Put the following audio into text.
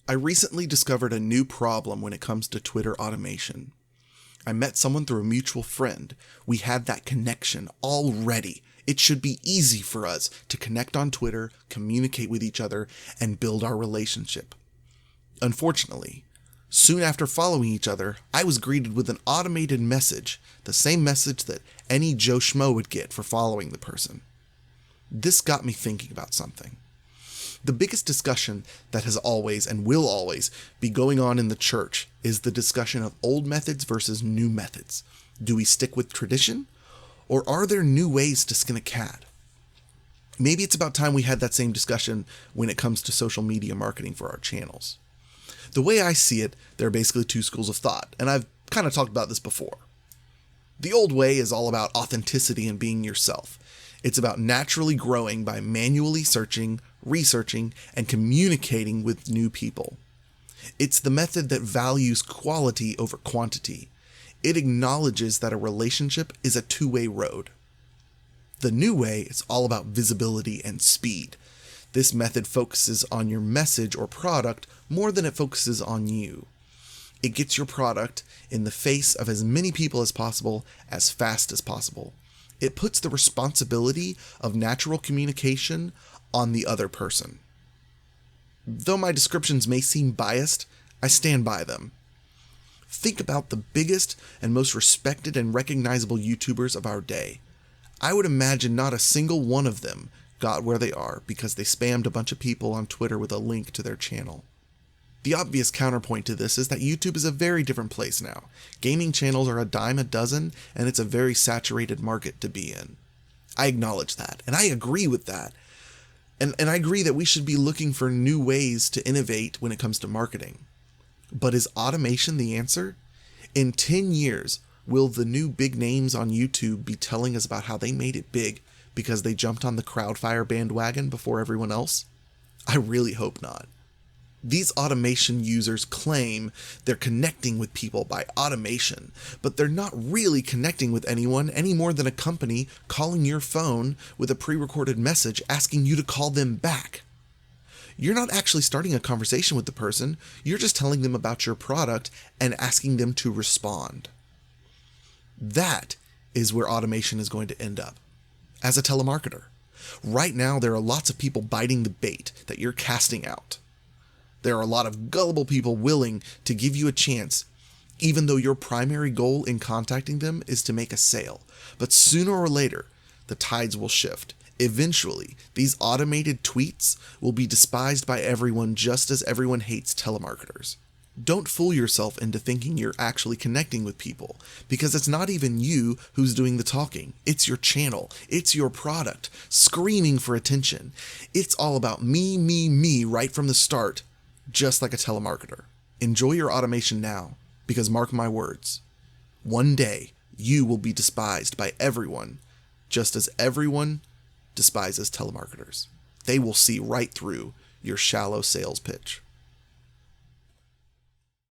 I recently discovered a new problem when it comes to Twitter automation. I met someone through a mutual friend. We had that connection already. It should be easy for us to connect on Twitter, communicate with each other, and build our relationship. Unfortunately, soon after following each other, I was greeted with an automated message, the same message that any Joe Schmo would get for following the person. This got me thinking about something. The biggest discussion that has always and will always be going on in the church is the discussion of old methods versus new methods. Do we stick with tradition, or are there new ways to skin a cat? Maybe it's about time we had that same discussion when it comes to social media marketing for our channels. The way I see it, there are basically two schools of thought, and I've kind of talked about this before. The old way is all about authenticity and being yourself. It's about naturally growing by manually searching, researching, and communicating with new people. It's the method that values quality over quantity. It acknowledges that a relationship is a two-way road. The new way is all about visibility and speed. This method focuses on your message or product more than it focuses on you. It gets your product in the face of as many people as possible, as fast as possible. It puts the responsibility of natural communication on the other person. Though my descriptions may seem biased, I stand by them. Think about the biggest and most respected and recognizable YouTubers of our day. I would imagine not a single one of them got where they are because they spammed a bunch of people on Twitter with a link to their channel. The obvious counterpoint to this is that YouTube is a very different place now. Gaming channels are a dime a dozen, and it's a very saturated market to be in. I acknowledge that, and I agree with that. And I agree that we should be looking for new ways to innovate when it comes to marketing. But is automation the answer? In 10 years, will the new big names on YouTube be telling us about how they made it big because they jumped on the Crowdfire bandwagon before everyone else? I really hope not. These automation users claim they're connecting with people by automation, but they're not really connecting with anyone any more than a company calling your phone with a pre-recorded message asking you to call them back. You're not actually starting a conversation with the person, you're just telling them about your product and asking them to respond. That is where automation is going to end up. As a telemarketer, right now there are lots of people biting the bait that you're casting out. There are a lot of gullible people willing to give you a chance, even though your primary goal in contacting them is to make a sale. But sooner or later, the tides will shift. Eventually, these automated tweets will be despised by everyone just as everyone hates telemarketers. Don't fool yourself into thinking you're actually connecting with people, because it's not even you who's doing the talking. It's your channel. It's your product, screaming for attention. It's all about me right from the start, just like a telemarketer. Enjoy your automation now, because mark my words, one day you will be despised by everyone, just as everyone despises telemarketers. They will see right through your shallow sales pitch.